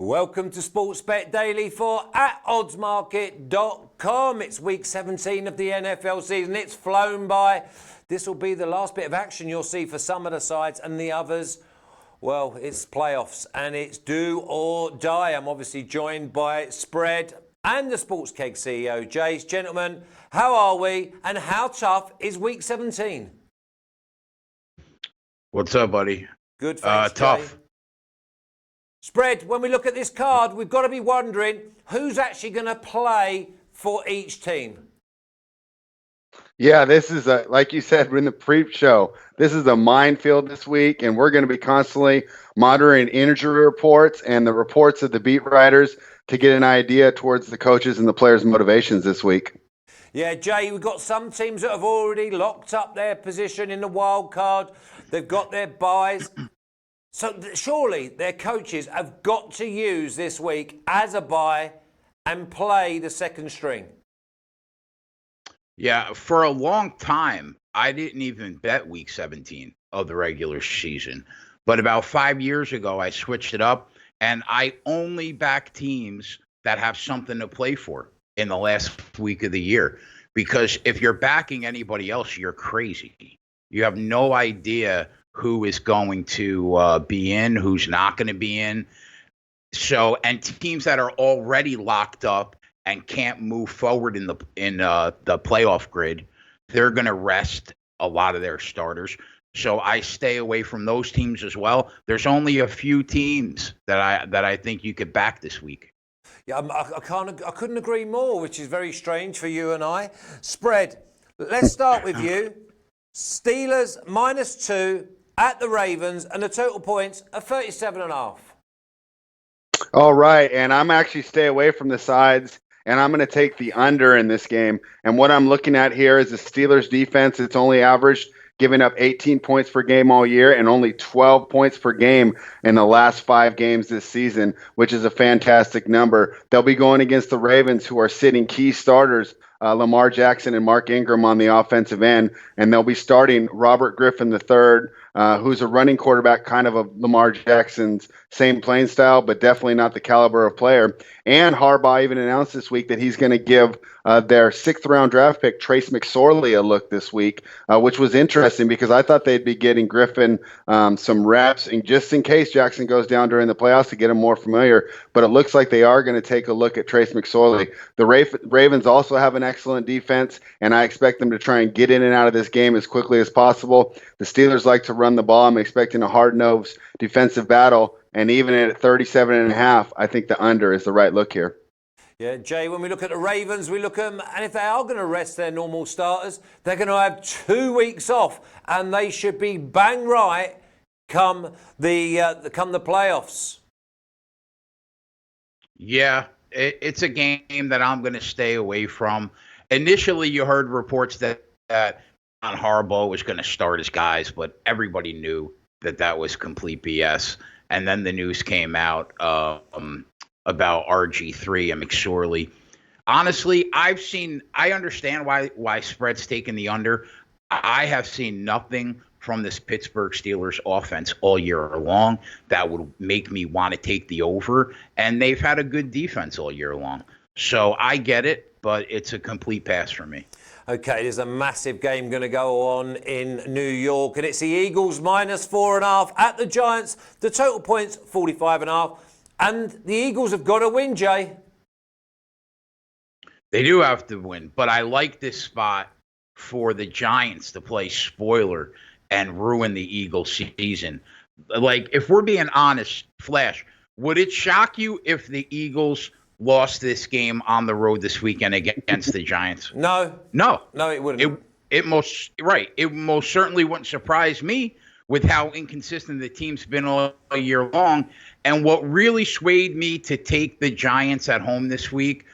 Welcome to Sportsbet Daily for @oddsmarket.com. It's week 17 of the NFL season. It's flown by. This will be the last bit of action you'll see for some of the sides, and the others, well, it's playoffs and it's do or die. I'm obviously joined by Spread and the Sports Keg CEO, Jace. Gentlemen, how are we and how tough is week 17? What's up, buddy? Good, thanks, tough. Jay. Spread, when we look at this card, we've got to be wondering who's actually going to play for each team. Yeah, this is like you said in the pre-show, this is a minefield this week, and we're going to be constantly monitoring injury reports and the reports of the beat writers to get an idea towards the coaches and the players' motivations this week. Yeah, Jay, we've got some teams that have already locked up their position in the wild card. They've got their buys. So surely their coaches have got to use this week as a bye and play the second string. Yeah, for a long time, I didn't even bet week 17 of the regular season. But about 5 years ago, I switched it up, and I only back teams that have something to play for in the last week of the year. Because if you're backing anybody else, you're crazy. You have no idea who is going to be in, who's not going to be in. So, and teams that are already locked up and can't move forward in the playoff grid, they're going to rest a lot of their starters. So I stay away from those teams as well. There's only a few teams that I think you could back this week. Yeah, I couldn't agree more, which is very strange for you and I. Spread, let's start with you. Steelers -2 at the Ravens, and the total points are 37.5. All right, and I'm actually stay away from the sides, and I'm going to take the under in this game. And what I'm looking at here is the Steelers defense. It's only averaged giving up 18 points per game all year and only 12 points per game in the last 5 games this season, which is a fantastic number. They'll be going against the Ravens, who are sitting key starters, Lamar Jackson and Mark Ingram on the offensive end, and they'll be starting Robert Griffin III, who's a running quarterback, kind of Lamar Jackson's same playing style, but definitely not the caliber of player. And Harbaugh even announced this week that he's going to give their 6th-round draft pick, Trace McSorley, a look this week, which was interesting because I thought they'd be getting Griffin some reps, and just in case Jackson goes down during the playoffs to get him more familiar. But it looks like they are going to take a look at Trace McSorley. The Ravens also have an excellent defense, and I expect them to try and get in and out of this game as quickly as possible. The Steelers like to run the ball. I'm expecting a hard-nosed defensive battle, and even at 37.5, I think the under is the right look here. Yeah, Jay, when we look at the Ravens, we look at them, and if they are going to rest their normal starters, they're going to have 2 weeks off, and they should be bang right come the playoffs. Yeah, it's a game that I'm going to stay away from. Initially, you heard reports that John Harbaugh was going to start his guys, but everybody knew that was complete BS. And then the news came out about RG3 and McSorley. Honestly, I understand why Spread's taking the under. I have seen nothing from this Pittsburgh Steelers offense all year long that would make me want to take the over. And they've had a good defense all year long. So I get it, but it's a complete pass for me. Okay, there's a massive game going to go on in New York, and it's the Eagles -4.5 at the Giants. The total points 45.5, and the Eagles have got to win, Jay. They do have to win, but I like this spot for the Giants to play spoiler and ruin the Eagles season. Like, if we're being honest, Flash, would it shock you if the Eagles lost this game on the road this weekend against the Giants? No, it wouldn't. It most certainly wouldn't surprise me with how inconsistent the team's been all year long. And what really swayed me to take the Giants at home this week,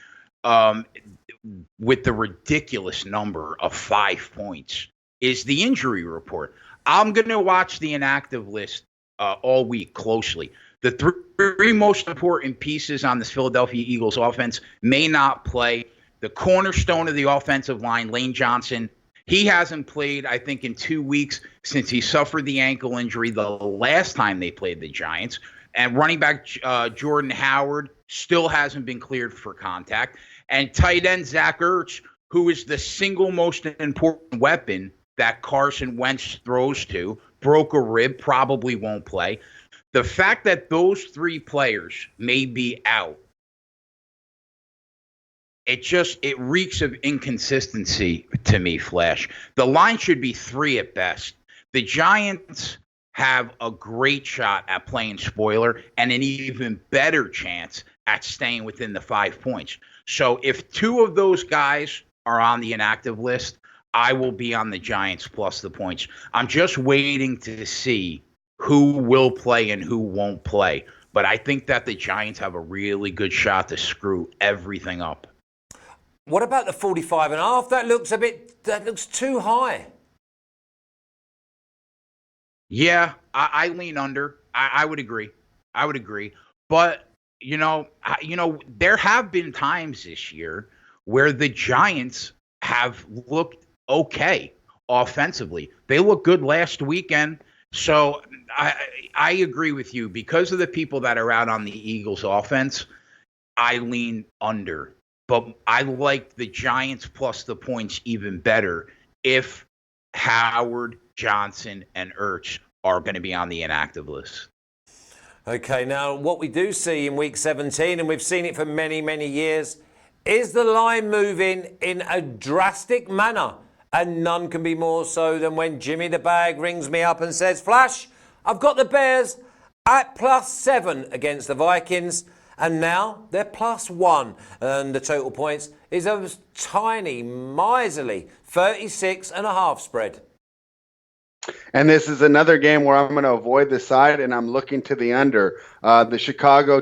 with the ridiculous number of 5 points, is the injury report. I'm going to watch the inactive list all week closely. The three most important pieces on this Philadelphia Eagles offense may not play. The cornerstone of the offensive line, Lane Johnson, he hasn't played, I think, in 2 weeks since he suffered the ankle injury the last time they played the Giants. And running back Jordan Howard still hasn't been cleared for contact. And tight end Zach Ertz, who is the single most important weapon that Carson Wentz throws to, broke a rib, probably won't play. The fact that those three players may be out, it reeks of inconsistency to me, Flash. The line should be 3 at best. The Giants have a great shot at playing spoiler and an even better chance at staying within the 5 points. So if 2 of those guys are on the inactive list, I will be on the Giants plus the points. I'm just waiting to see who will play and who won't play. But I think that the Giants have a really good shot to screw everything up. What about the 45.5? That looks too high. Yeah, I lean under. I would agree. But, there have been times this year where the Giants have looked okay offensively. They looked good last weekend. So I agree with you. Because of the people that are out on the Eagles offense, I lean under. But I like the Giants plus the points even better if Howard, Johnson, and Ertz are going to be on the inactive list. Okay, now what we do see in Week 17, and we've seen it for many, many years, is the line moving in a drastic manner. And none can be more so than when Jimmy the Bag rings me up and says, Flash, I've got the Bears at +7 against the Vikings. And now they're +1. And the total points is a tiny, miserly 36.5 spread. And this is another game where I'm going to avoid the side, and I'm looking to the under. The Chicago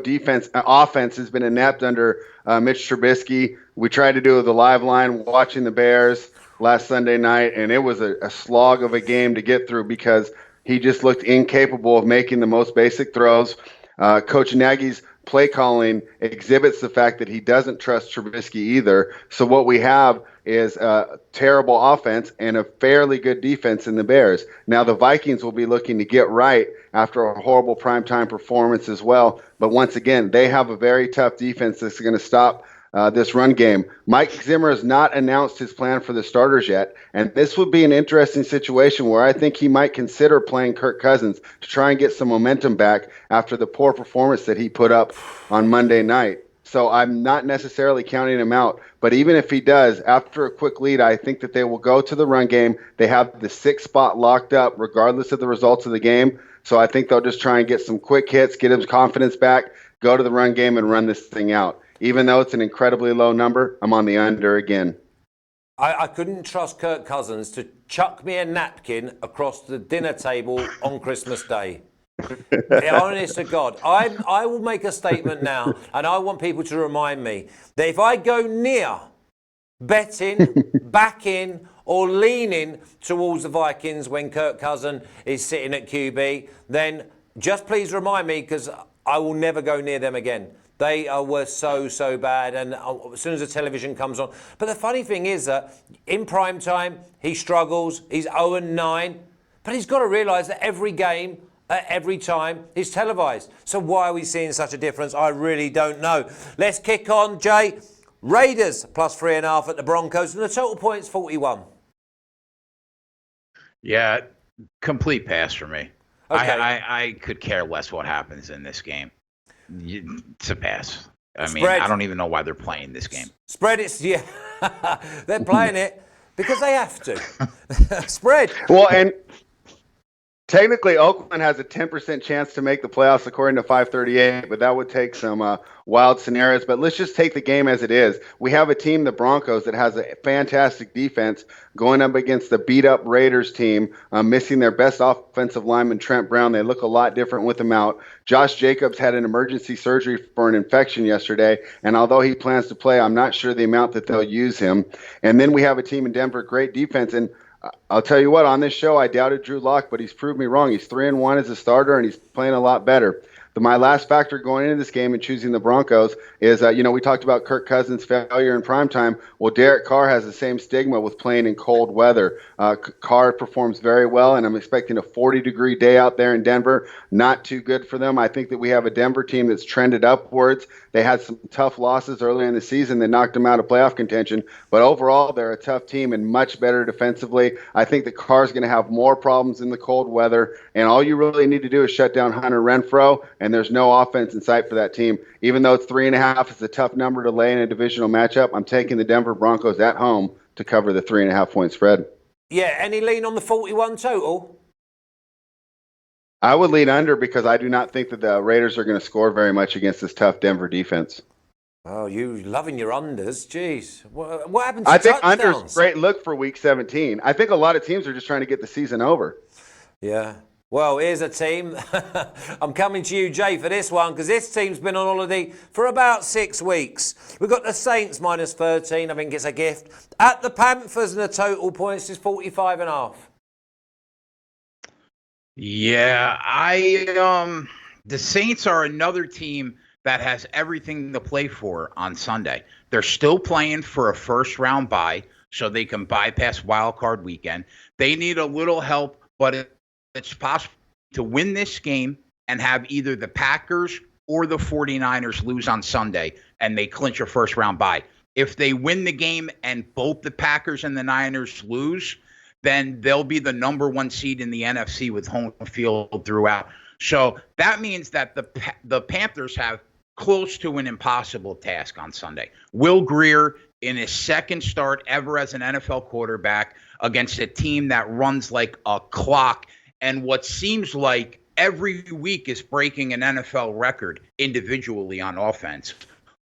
offense has been inept under Mitch Trubisky. We tried to do the live line watching the Bears last Sunday night, and it was a slog of a game to get through because he just looked incapable of making the most basic throws. Coach Nagy's play calling exhibits the fact that he doesn't trust Trubisky either. So what we have is a terrible offense and a fairly good defense in the Bears. Now the Vikings will be looking to get right after a horrible primetime performance as well. But once again, they have a very tough defense that's going to stop this run game. Mike Zimmer has not announced his plan for the starters yet, and this would be an interesting situation where I think he might consider playing Kirk Cousins to try and get some momentum back after the poor performance that he put up on Monday night. So I'm not necessarily counting him out, but even if he does, after a quick lead, I think that they will go to the run game. They have the 6th spot locked up regardless of the results of the game. So I think they'll just try and get some quick hits, get his confidence back, go to the run game and run this thing out. Even though it's an incredibly low number, I'm on the under again. I couldn't trust Kirk Cousins to chuck me a napkin across the dinner table on Christmas Day. Honest to God, I will make a statement now, and I want people to remind me that if I go near betting, backing, or leaning towards the Vikings when Kirk Cousins is sitting at QB, then just please remind me because I will never go near them again. They were so bad, and as soon as the television comes on. But the funny thing is that in prime time, he struggles. He's 0-9. But he's got to realise that every game, every time, is televised. So why are we seeing such a difference? I really don't know. Let's kick on, Jay. Raiders +3.5 at the Broncos, and the total points 41. Yeah, complete pass for me. Okay. I could care less what happens in this game. It's a pass. I mean, Spread. I don't even know why they're playing this game. Spread it, yeah. They're playing it because they have to. Spread. Well, and technically, Oakland has a 10% chance to make the playoffs according to 538, but that would take some wild scenarios. But let's just take the game as it is. We have a team, the Broncos, that has a fantastic defense going up against the beat-up Raiders team, missing their best offensive lineman, Trent Brown. They look a lot different with him out. Josh Jacobs had an emergency surgery for an infection yesterday, and although he plans to play, I'm not sure the amount that they'll use him. And then we have a team in Denver, great defense, and I'll tell you what, on this show, I doubted Drew Lock, but he's proved me wrong. He's 3-1 as a starter, and he's playing a lot better. My last factor going into this game and choosing the Broncos is, we talked about Kirk Cousins' failure in primetime. Well, Derek Carr has the same stigma with playing in cold weather. Carr performs very well, and I'm expecting a 40-degree day out there in Denver. Not too good for them. I think that we have a Denver team that's trended upwards. They had some tough losses earlier in the season that knocked them out of playoff contention, but overall, they're a tough team and much better defensively. I think that Carr's going to have more problems in the cold weather, and all you really need to do is shut down Hunter Renfrow, and there's no offense in sight for that team. Even though it's 3.5, it's a tough number to lay in a divisional matchup. I'm taking the Denver Broncos at home to cover the 3.5-point spread. Yeah, any lean on the 41 total? I would lean under because I do not think that the Raiders are going to score very much against this tough Denver defense. Oh, you loving your unders. Jeez. What happened to I think touchdowns? under's a great look for Week 17. I think a lot of teams are just trying to get the season over. Yeah. Well, here's a team. I'm coming to you, Jay, for this one, because this team's been on holiday for about 6 weeks. We've got the Saints minus 13. I think it's a gift. At the Panthers, and the total points is 45.5. Yeah, the Saints are another team that has everything to play for on Sunday. They're still playing for a first-round bye, so they can bypass Wild Card Weekend. They need a little help, but it's possible to win this game and have either the Packers or the 49ers lose on Sunday, and they clinch a first-round bye. If they win the game and both the Packers and the Niners lose, then they'll be the number 1 seed in the NFC with home field throughout. So that means that the Panthers have close to an impossible task on Sunday. Will Grier, in his second start ever as an NFL quarterback against a team that runs like a clock and what seems like every week is breaking an NFL record individually on offense.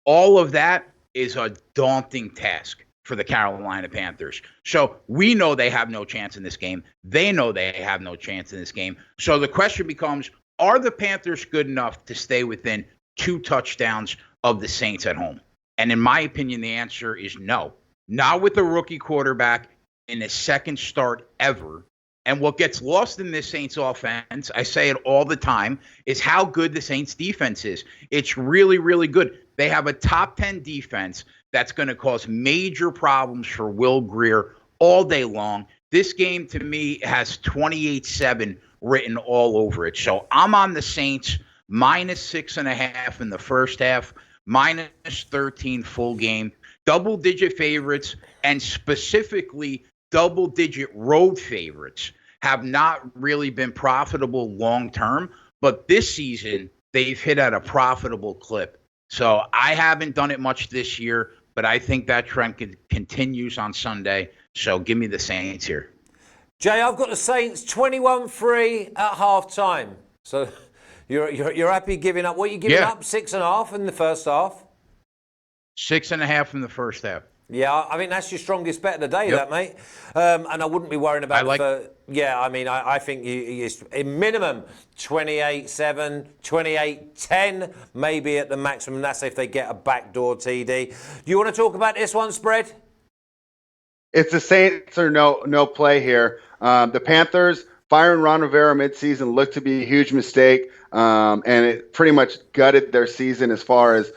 All of that is a daunting task for the Carolina Panthers. So we know they have no chance in this game. They know they have no chance in this game. So the question becomes, are the Panthers good enough to stay within 2 touchdowns of the Saints at home? And in my opinion, the answer is no. Not with a rookie quarterback in his second start ever. And what gets lost in this Saints offense, I say it all the time, is how good the Saints defense is. It's really, really good. They have a top 10 defense that's going to cause major problems for Will Grier all day long. This game, to me, has 28-7 written all over it. So I'm on the Saints minus 6.5 in the first half, minus 13 full game, double-digit favorites, and specifically double-digit road favorites have not really been profitable long-term, but this season they've hit at a profitable clip. So I haven't done it much this year, but I think that trend continues on Sunday. So give me the Saints here. Jay, I've got the Saints 21-3 at half-time. So you're happy giving up? What are you giving up? 6.5 in the first half? 6.5 in the first half. Yeah, I mean, that's your strongest bet of the day, that, mate. And I wouldn't be worrying about I think it's a minimum 28-7, 28-10, maybe at the maximum. That's if they get a backdoor TD. Do you want to talk about this one, spread? It's the Saints or no play here. The Panthers firing Ron Rivera midseason looked to be a huge mistake, and it pretty much gutted their season as far as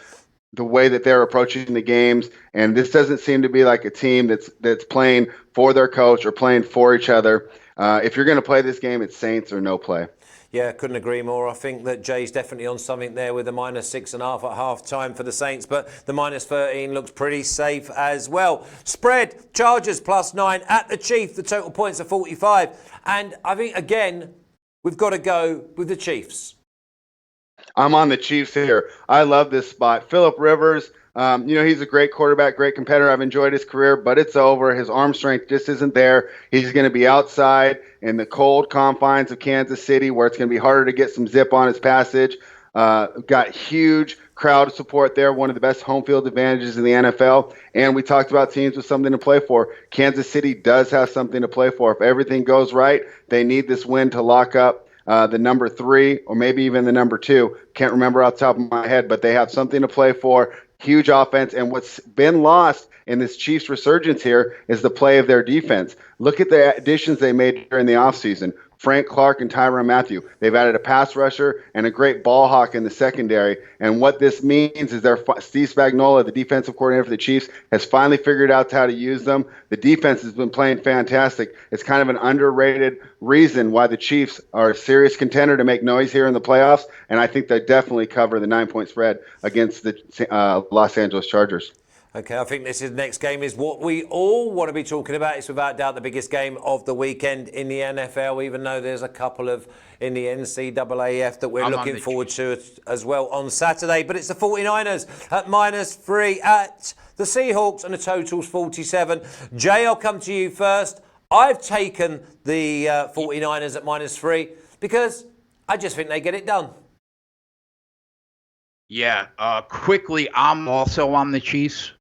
the way that they're approaching the games. And this doesn't seem to be like a team that's playing for their coach or playing for each other. If you're going to play this game, it's Saints or no play. Yeah, couldn't agree more. I think that Jay's definitely on something there with the minus 6.5 at half time for the Saints, but the minus 13 looks pretty safe as well. Spread, Chargers +9 at the Chiefs. The total points are 45. And I think, again, we've got to go with the Chiefs. I'm on the Chiefs here. I love this spot. Phillip Rivers, he's a great quarterback, great competitor. I've enjoyed his career, but it's over. His arm strength just isn't there. He's going to be outside in the cold confines of Kansas City where it's going to be harder to get some zip on his passage. Got huge crowd support there, one of the best home field advantages in the NFL. And we talked about teams with something to play for. Kansas City does have something to play for. If everything goes right, they need this win to lock up the number 3 or maybe even the number 2. Can't remember off the top of my head, but they have something to play for. Huge offense. And what's been lost in this Chiefs resurgence here is the play of their defense. Look at the additions they made during the offseason. Frank Clark and Tyrann Mathieu. They've added a pass rusher and a great ball hawk in the secondary. And what this means is Steve Spagnuolo, the defensive coordinator for the Chiefs, has finally figured out how to use them. The defense has been playing fantastic. It's kind of an underrated reason why the Chiefs are a serious contender to make noise here in the playoffs. And I think they definitely cover the 9-point spread against the Los Angeles Chargers. Okay, I think this next game is what we all want to be talking about. It's without doubt the biggest game of the weekend in the NFL, even though there's a couple of in the NCAAF that we're looking forward to as well on Saturday. But it's the 49ers at -3 at the Seahawks, and the total's 47. Jay, I'll come to you first. I've taken the 49ers at -3 because I just think they get it done. Yeah, quickly, I'm also on the Chiefs.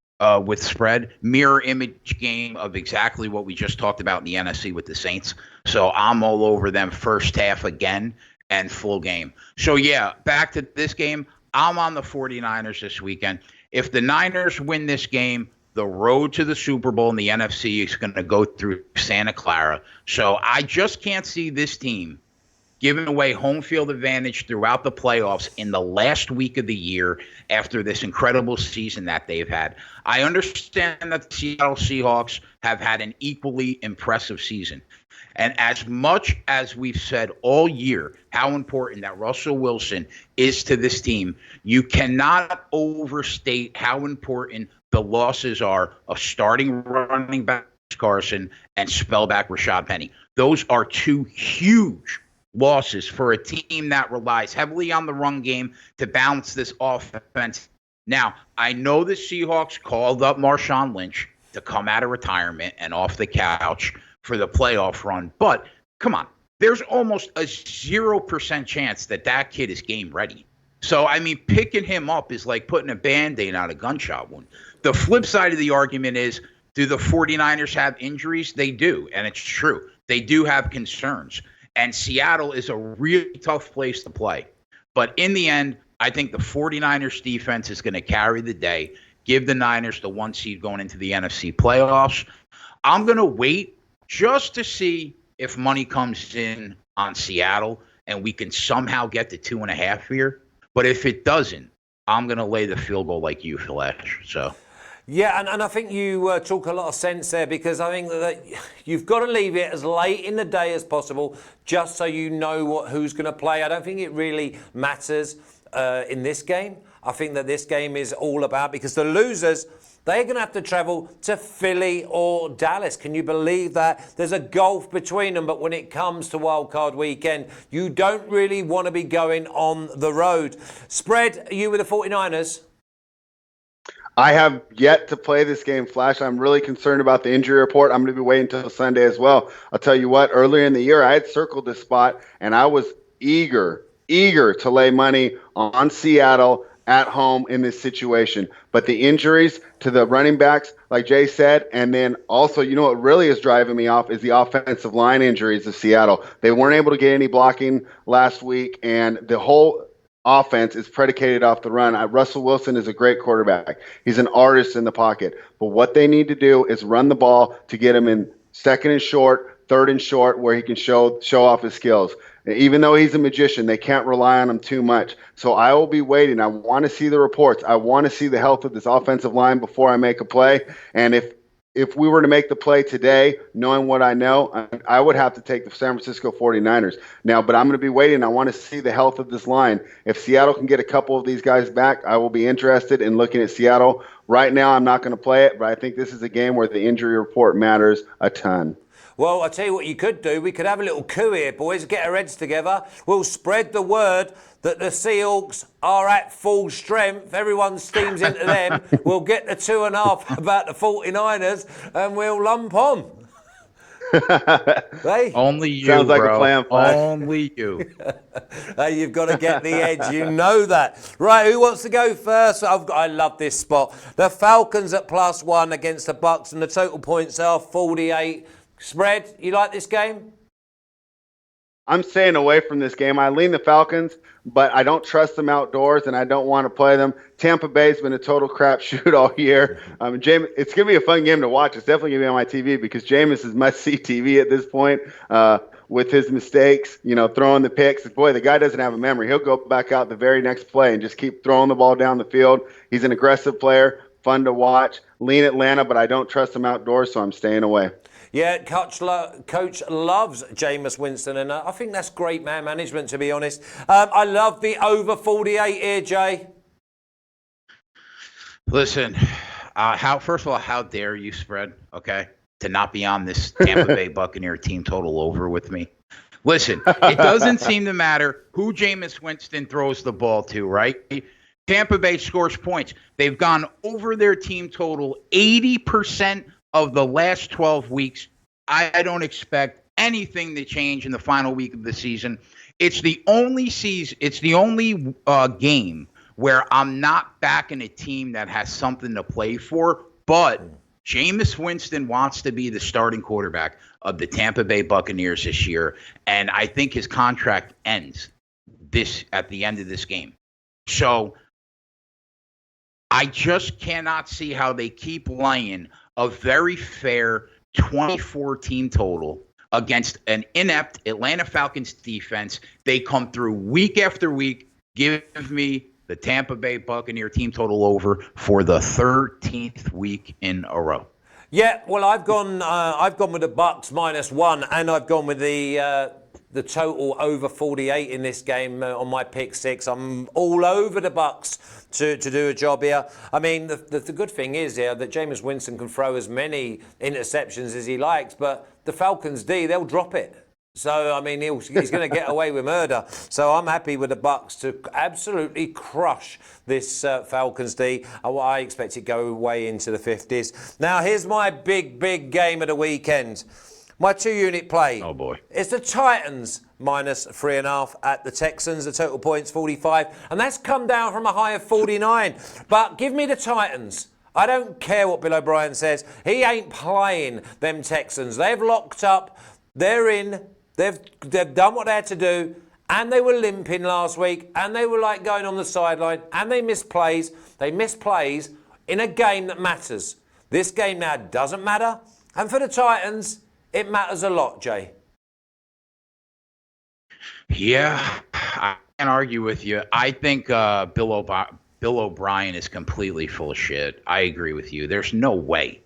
With spread, mirror image game of exactly what we just talked about in the NFC with the Saints. So I'm all over them first half again and full game. So yeah, back to this game. I'm on the 49ers this weekend. If the Niners win this game, the road to the Super Bowl in the NFC is going to go through Santa Clara. So I just can't see this team giving away home field advantage throughout the playoffs in the last week of the year after this incredible season that they've had. I understand that the Seattle Seahawks have had an equally impressive season. And as much as we've said all year how important that Russell Wilson is to this team, you cannot overstate how important the losses are of starting running back Carson and spellback Rashad Penny. Those are two huge losses for a team that relies heavily on the run game to balance this offense. Now, I know the Seahawks called up Marshawn Lynch to come out of retirement and off the couch for the playoff run, but come on, there's almost a 0% chance that that kid is game ready. So, I mean, picking him up is like putting a Band-Aid on a gunshot wound. The flip side of the argument is, do the 49ers have injuries? They do, and it's true. They do have concerns. And Seattle is a really tough place to play. But in the end, I think the 49ers defense is going to carry the day, give the Niners the 1 seed going into the NFC playoffs. I'm going to wait just to see if money comes in on Seattle and we can somehow get to 2.5 here. But if it doesn't, I'm going to lay the field goal like you, Fletch. So. Yeah, and I think you talk a lot of sense there, because I think that you've got to leave it as late in the day as possible just so you know who's going to play. I don't think it really matters in this game. I think that this game is all about, because the losers, they're going to have to travel to Philly or Dallas. Can you believe that? There's a gulf between them, but when it comes to wildcard weekend, you don't really want to be going on the road. Spread, are you with the 49ers? I have yet to play this game, Flash. I'm really concerned about the injury report. I'm going to be waiting until Sunday as well. I'll tell you what, earlier in the year, I had circled this spot, and I was eager to lay money on Seattle at home in this situation. But the injuries to the running backs, like Jay said, and then also, you know what really is driving me off is the offensive line injuries of Seattle. They weren't able to get any blocking last week, and the whole offense is predicated off the run. Russell Wilson is a great quarterback. He's an artist in the pocket. But what they need to do is run the ball to get him in second and short, third and short, where he can show off his skills. Even though he's a magician, they can't rely on him too much. So I will be waiting. I want to see the reports. I want to see the health of this offensive line before I make a play. And if we were to make the play today, knowing what I know, I would have to take the San Francisco 49ers now, but I'm going to be waiting. I want to see the health of this line. If Seattle can get a couple of these guys back, I will be interested in looking at Seattle. Right now, I'm not going to play it, but I think this is a game where the injury report matters a ton. Well, I'll tell you what you could do. We could have a little coup here, boys. Get our heads together. We'll spread the word that the Seahawks are at full strength. Everyone steams into them. We'll get the 2.5 about the 49ers, and we'll lump on. Hey? Only you, sounds like bro. A plan, Flash. Only you. Hey, you've got to get the edge. You know that. Right, who wants to go first? I love this spot. The Falcons at +1 against the Bucs, and the total points are 48. Spread, you like this game? I'm staying away from this game. I lean the Falcons, but I don't trust them outdoors, and I don't want to play them. Tampa Bay's been a total crapshoot all year. Jameis, it's going to be a fun game to watch. It's definitely going to be on my TV because Jameis is must-see TV at this point. with his mistakes, throwing the picks. Boy, the guy doesn't have a memory. He'll go back out the very next play and just keep throwing the ball down the field. He's an aggressive player, fun to watch. Lean Atlanta, but I don't trust him outdoors, so I'm staying away. Yeah, Coach loves Jameis Winston, and I think that's great man management, to be honest. I love the over 48 here, Jay. Listen, first of all, how dare you spread, okay, to not be on this Tampa Bay Buccaneer team total over with me? Listen, it doesn't seem to matter who Jameis Winston throws the ball to, right? Tampa Bay scores points. They've gone over their team total 80% of the last 12 weeks. I don't expect anything to change in the final week of the season. It's the only game where I'm not backing a team that has something to play for, but Jameis Winston wants to be the starting quarterback of the Tampa Bay Buccaneers this year, and I think his contract ends at the end of this game. So I just cannot see how they keep laying a very fair 24 team total against an inept Atlanta Falcons defense. They come through week after week. Give me the Tampa Bay Buccaneer team total over for the 13th week in a row. Yeah, well, I've gone with the Bucs -1, and I've gone with the total over 48 in this game on my pick 6. I'm all over the Bucs to do a job here. I mean, the good thing is here that Jameis Winston can throw as many interceptions as he likes, but the Falcons D, they'll drop it. So, I mean, he's going to get away with murder. So I'm happy with the Bucs to absolutely crush this Falcons D. I expect it to go way into the 50s. Now, here's my big game of the weekend. My 2-unit play. Oh, boy. It's the Titans -3.5 at the Texans. The total points 45. And that's come down from a high of 49. But give me the Titans. I don't care what Bill O'Brien says. He ain't playing them Texans. They've locked up. They're in. They've done what they had to do. And they were limping last week. And they were like going on the sideline. And they missed plays. They missed plays in a game that matters. This game now doesn't matter. And for the Titans, it matters a lot, Jay. Yeah, I can't argue with you. I think Bill O'Brien is completely full of shit. I agree with you. There's no way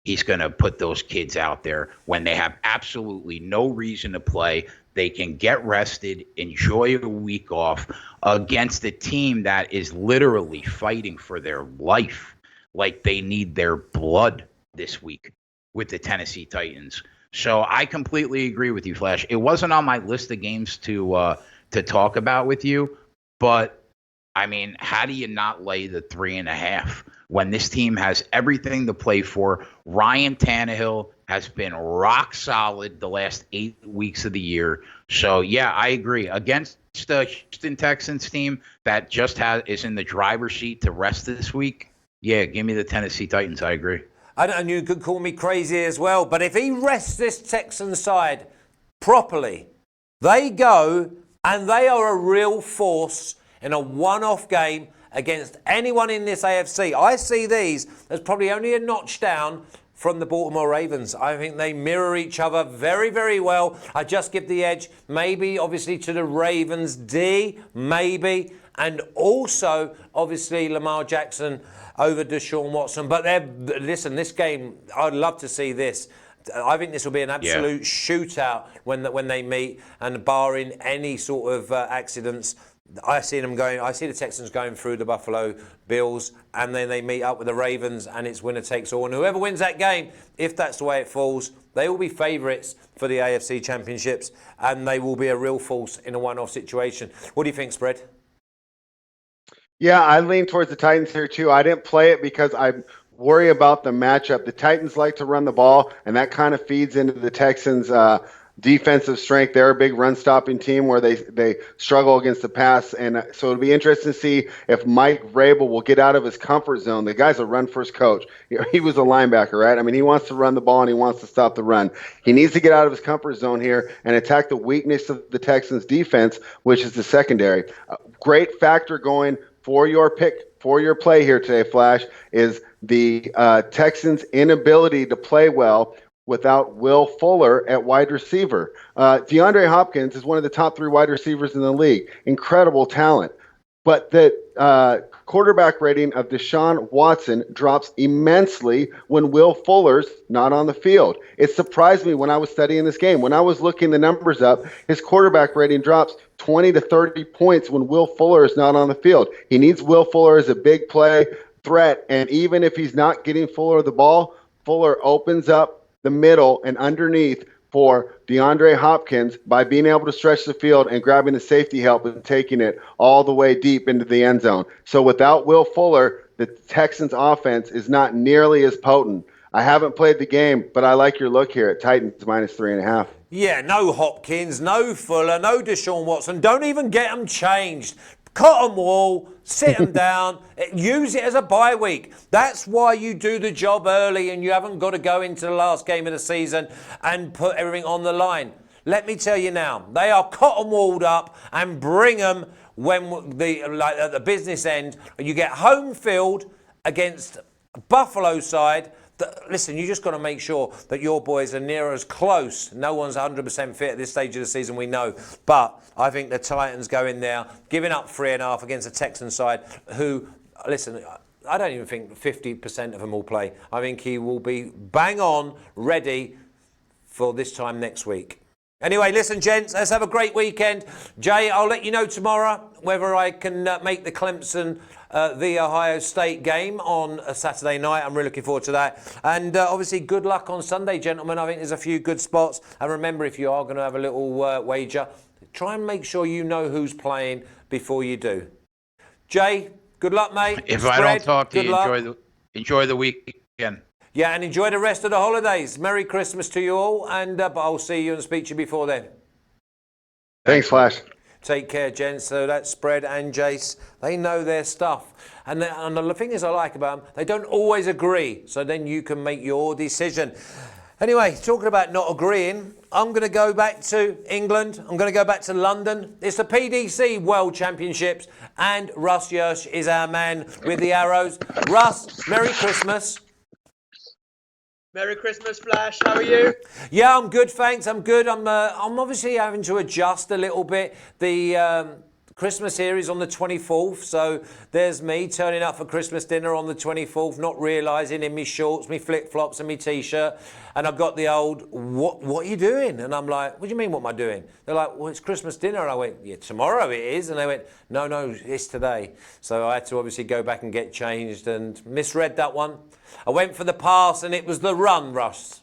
he's going to put those kids out there when they have absolutely no reason to play. They can get rested, enjoy a week off against a team that is literally fighting for their life, like they need their blood this week with the Tennessee Titans. So I completely agree with you, Flash. It wasn't on my list of games to talk about with you, but I mean, how do you not lay the 3.5 when this team has everything to play for? Ryan Tannehill has been rock solid the last 8 weeks of the year. So yeah, I agree. Against the Houston Texans team that just is in the driver's seat to rest this week, yeah, give me the Tennessee Titans. I agree. And you could call me crazy as well, but if he rests this Texan side properly, they go and they are a real force in a one-off game against anyone in this AFC. I see these as probably only a notch down from the Baltimore Ravens. I think they mirror each other very, very well. I just give the edge, maybe, obviously, to the Ravens D, maybe, and also, obviously, Lamar Jackson over Deshaun Watson. But listen, this game, I'd love to see this. I think this will be an absolute shootout when they meet, and barring any sort of accidents, I see the Texans going through the Buffalo Bills, and then they meet up with the Ravens, and it's winner takes all. And whoever wins that game, if that's the way it falls, they will be favourites for the AFC Championships, and they will be a real force in a one-off situation. What do you think, Spread? Yeah, I lean towards the Titans here too. I didn't play it because I worry about the matchup. The Titans like to run the ball, and that kind of feeds into the Texans' defensive strength. They're a big run-stopping team where they struggle against the pass, and so it'll be interesting to see if Mike Vrabel will get out of his comfort zone. The guy's a run-first coach. He was a linebacker, right? I mean, he wants to run the ball, and he wants to stop the run. He needs to get out of his comfort zone here and attack the weakness of the Texans' defense, which is the secondary. Great factor going for your play here today, Flash, is the Texans' inability to play well without Will Fuller at wide receiver. DeAndre Hopkins is one of the top 3 wide receivers in the league. Incredible talent. But the quarterback rating of Deshaun Watson drops immensely when Will Fuller's not on the field. It surprised me when I was studying this game. When I was looking the numbers up, his quarterback rating drops 20 to 30 points when Will Fuller is not on the field. He needs Will Fuller as a big play threat, and even if he's not getting Fuller the ball, Fuller opens up the middle and underneath for DeAndre Hopkins by being able to stretch the field and grabbing the safety help and taking it all the way deep into the end zone. So without Will Fuller, the Texans offense is not nearly as potent. I haven't played the game, but I like your look here at Titans minus 3.5. Yeah, no Hopkins, no Fuller, no Deshaun Watson. Don't even get them changed. Cut them all, sit them down, use it as a bye week. That's why you do the job early and you haven't got to go into the last game of the season and put everything on the line. Let me tell you now, they are cotton walled up and bring them when at the business end. You get home field against Buffalo side. Listen, you just got to make sure that your boys are near as close. No one's 100% fit at this stage of the season, we know. But I think the Titans go in there, giving up 3.5 against the Texans side, who, listen, I don't even think 50% of them will play. I think he will be bang on, ready for this time next week. Anyway, listen, gents, let's have a great weekend. Jay, I'll let you know tomorrow whether I can make the Clemson the Ohio State game on a Saturday night. I'm really looking forward to that. And obviously, good luck on Sunday, gentlemen. I think there's a few good spots. And remember, if you are going to have a little wager, try and make sure you know who's playing before you do. Jay, good luck, mate. If I don't talk to you, enjoy the weekend. Yeah, and enjoy the rest of the holidays. Merry Christmas to you all, and but I'll see you and speak to you before then. Thanks, Flash. Take care, gents. So that's Spread and Jace. They know their stuff. And the thing is I like about them, they don't always agree. So then you can make your decision. Anyway, talking about not agreeing, I'm going to go back to England. I'm going to go back to London. It's the PDC World Championships. And Russ Yersh is our man with the arrows. Russ, Merry Christmas. Merry Christmas, Flash. How are you? Yeah, I'm good, thanks. I'm good. I'm obviously having to adjust a little bit. The Christmas here is on the 24th, so there's me turning up for Christmas dinner on the 24th, not realising in me shorts, me flip-flops and me T-shirt, and I've got the old, what are you doing? And I'm like, what do you mean, what am I doing? They're like, well, it's Christmas dinner. And I went, yeah, tomorrow it is. And they went, no, it's today. So I had to obviously go back and get changed and misread that one. I went for the pass and it was the run, Russ.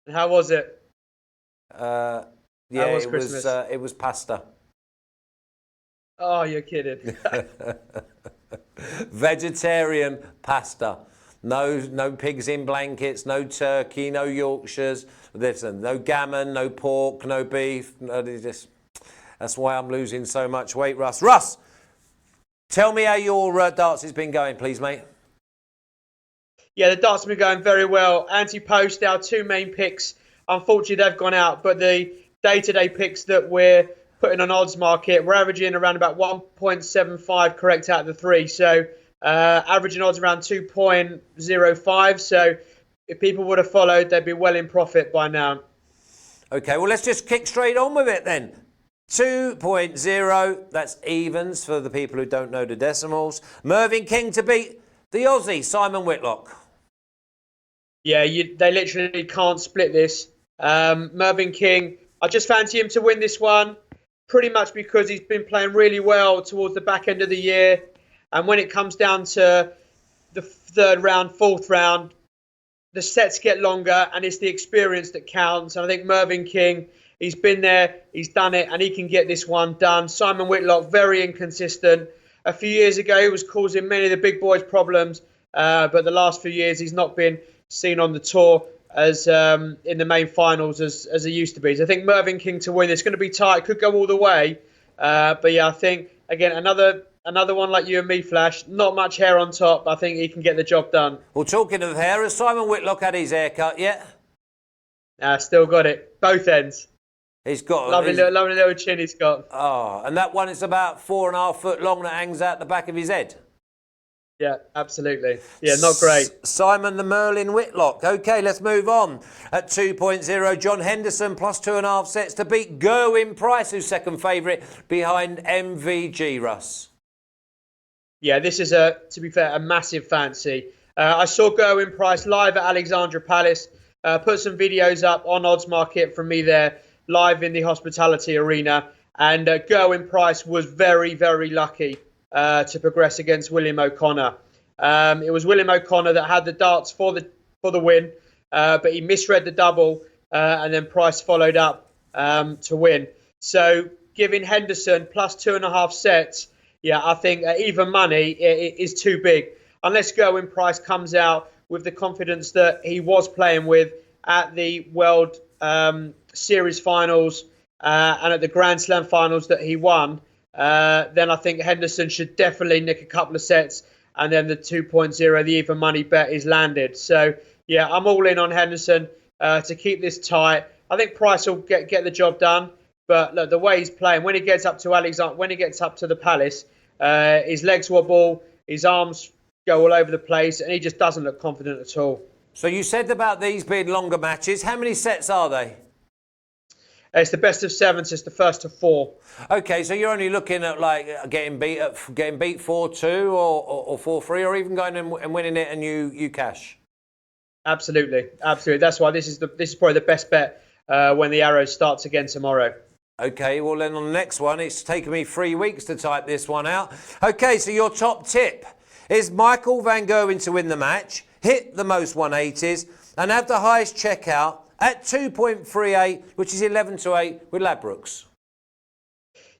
And how was it? Yeah, was it was pasta. Oh, you're kidding. Vegetarian pasta. No pigs in blankets, no turkey, no Yorkshires. Listen, no gammon, no pork, no beef. That's why I'm losing so much weight, Russ. Russ, tell me how your darts has been going, please, mate. Yeah, the darts have been going very well. Anti-post, our two main picks, unfortunately, they've gone out. But the day-to-day picks that we're putting on odds market, we're averaging around about 1.75 correct out of the three. So averaging odds around 2.05. So if people would have followed, they'd be well in profit by now. Okay, well, let's just kick straight on with it then. 2.0, that's evens for the people who don't know the decimals. Mervyn King to beat the Aussie, Simon Whitlock. Yeah, they literally can't split this. Mervyn King, I just fancy him to win this one, pretty much because he's been playing really well towards the back end of the year. And when it comes down to the third round, fourth round, the sets get longer and it's the experience that counts. And I think Mervyn King, he's been there, he's done it, and he can get this one done. Simon Whitlock, very inconsistent. A few years ago, he was causing many of the big boys problems. But the last few years, he's not been seen on the tour as in the main finals as he used to be. So I think Mervyn King to win. It's going to be tight. Could go all the way. But yeah, I think, again, another one like you and me, Flash. Not much hair on top. I think he can get the job done. Well, talking of hair, has Simon Whitlock had his hair cut yet? Still got it. Both ends. He's got lovely little chin he's got. Oh, and that one is about 4.5 foot long that hangs out the back of his head. Yeah, absolutely. Yeah, not great. Simon the Merlin Whitlock. Okay, let's move on. At 2.0, John Henderson plus 2.5 sets to beat Gerwin Price, who's second favourite behind MVG, Russ. Yeah, this is, to be fair, a massive fancy. I saw Gerwin Price live at Alexandra Palace. Put some videos up on Odds Market from me there, live in the Hospitality Arena. And Gerwin Price was very, very lucky to progress against William O'Connor. It was William O'Connor that had the darts for the win, but he misread the double, and then Price followed up to win. So giving Henderson plus 2.5 sets, yeah, I think even money is too big. Unless Gerwin Price comes out with the confidence that he was playing with at the World Series finals and at the Grand Slam finals that he won, then I think Henderson should definitely nick a couple of sets, and then the 2.0, the even money bet is landed. So, yeah, I'm all in on Henderson to keep this tight. I think Price will get the job done, but look, the way he's playing, when he gets up to the Palace, his legs wobble, his arms go all over the place, and he just doesn't look confident at all. So you said about these being longer matches. How many sets are they? It's the best of 7, so it's the first to 4. Okay, so you're only looking at like getting beat 4-2 or 4-3, or even going and winning it and you cash. Absolutely. That's why this is probably the best bet when the arrow starts again tomorrow. Okay, well then on the next one, it's taken me 3 weeks to type this one out. Okay, so your top tip is Michael Van Gerwen to win the match, hit the most 180s, and have the highest checkout at 2.38, which is 11-8 with Ladbrokes.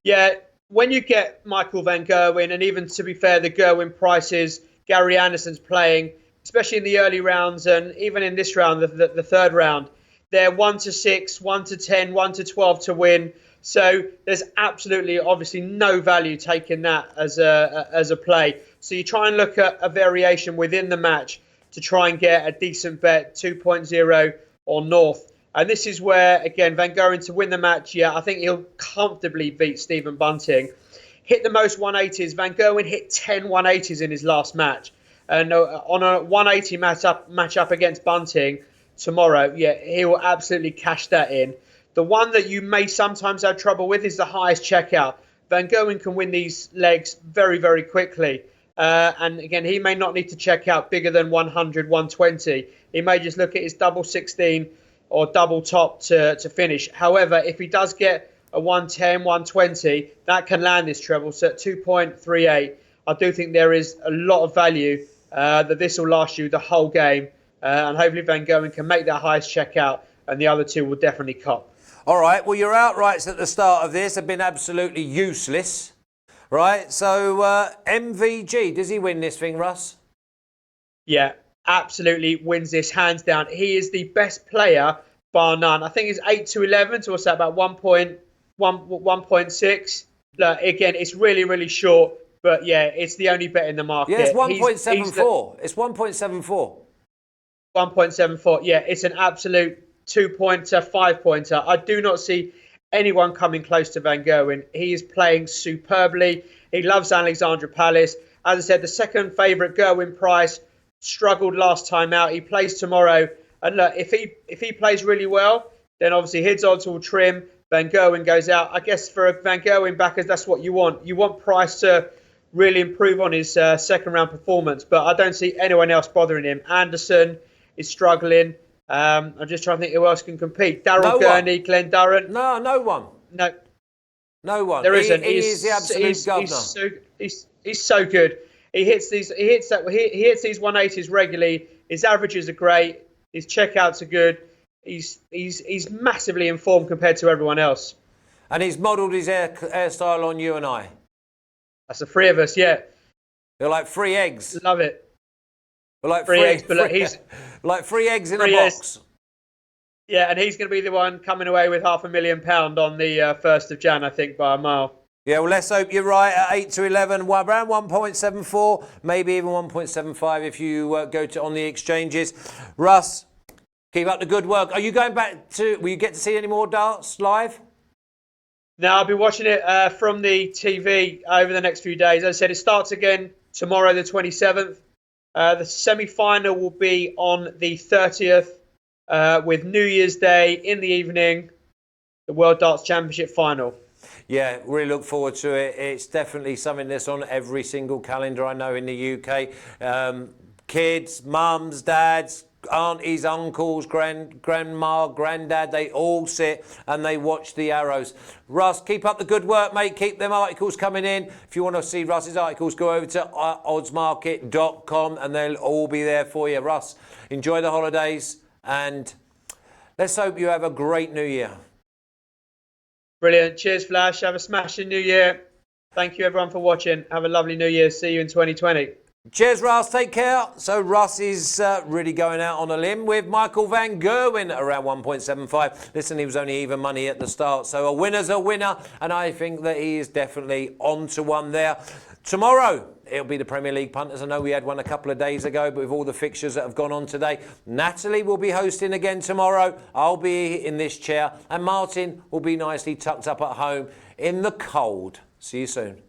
Yeah, when you get Michael Van Gerwen, and even to be fair, the Gerwin Prices, Gary Anderson's playing, especially in the early rounds, and even in this round, the third round, they're 1-6, 1-10, 1-12 to win. So there's absolutely, obviously, no value taking that as a play. So you try and look at a variation within the match to try and get a decent bet, 2.0 or north. And this is where, again, Van Gerwen to win the match, yeah, I think he'll comfortably beat Stephen Bunting. Hit the most 180s. Van Gerwen hit 10 180s in his last match. And on a 180 match up against Bunting tomorrow, yeah, he will absolutely cash that in. The one that you may sometimes have trouble with is the highest checkout. Van Gerwen can win these legs very, very quickly. And again, he may not need to check out bigger than 100, 120. He may just look at his double 16 or double top to finish. However, if he does get a 110, 120, that can land this treble. So at 2.38, I do think there is a lot of value that this will last you the whole game. And hopefully Van Gerwen can make that highest checkout, and the other two will definitely cop. All right, well, your outrights at the start of this have been absolutely useless, right? So MVG, does he win this thing, Russ? Yeah, absolutely wins this hands down. He is the best player, bar none. I think it's 8-11, so what's that, about 1.6. Look, again, it's really, really short, but yeah, it's the only bet in the market. Yeah, it's 1.74. It's 1.74. 1.74. Yeah, it's an absolute 2-pointer, 5-pointer. I do not see anyone coming close to Van Gerwen. He is playing superbly. He loves Alexandra Palace. As I said, the second favourite, Gerwin Price, struggled last time out. He plays tomorrow. And look, if he plays really well, then obviously his odds will trim. Van Gerwen goes out. I guess for Van Gerwen backers, that's what you want. You want Price to really improve on his second round performance. But I don't see anyone else bothering him. Anderson is struggling. I'm just trying to think who else can compete. Darryl Gurney, Glenn Durrant. No one. No one. There isn't. He is the absolute governor. He's so good. He hits these 180s regularly. His averages are great. His checkouts are good. He's massively informed compared to everyone else. And he's modelled his hairstyle on you and I. That's the three of us, yeah. They're like free eggs. Love it. We're like free eggs, but look, he's like free eggs in a box. Yeah, and he's going to be the one coming away with £500,000 on the 1st of Jan, I think, by a mile. Yeah, well, let's hope you're right at 8-11, around 1.74, maybe even 1.75 if you go to on the exchanges. Russ, keep up the good work. Are you going back to? Will you get to see any more darts live? No, I'll be watching it from the TV over the next few days. As I said, it starts again tomorrow, the 27th. The semi-final will be on the 30th, with New Year's Day in the evening, the World Darts Championship final. Yeah, really look forward to it. It's definitely something that's on every single calendar I know in the UK. Kids, mums, dads, aunties, uncles, grandma, granddad, they all sit and they watch the arrows. Russ, keep up the good work, mate. Keep them articles coming in. If you want to see Russ's articles, go over to oddsmarket.com and they'll all be there for you. Russ, enjoy the holidays and let's hope you have a great new year. Brilliant. Cheers, Flash. Have a smashing new year. Thank you, everyone, for watching. Have a lovely new year. See you in 2020. Cheers, Russ. Take care. So Russ is really going out on a limb with Michael Van Gerwen at around 1.75. Listen, he was only even money at the start. So a winner's a winner. And I think that he is definitely on to one there. Tomorrow, it'll be the Premier League punters. I know we had one a couple of days ago, but with all the fixtures that have gone on today, Natalie will be hosting again tomorrow. I'll be in this chair. And Martin will be nicely tucked up at home in the cold. See you soon.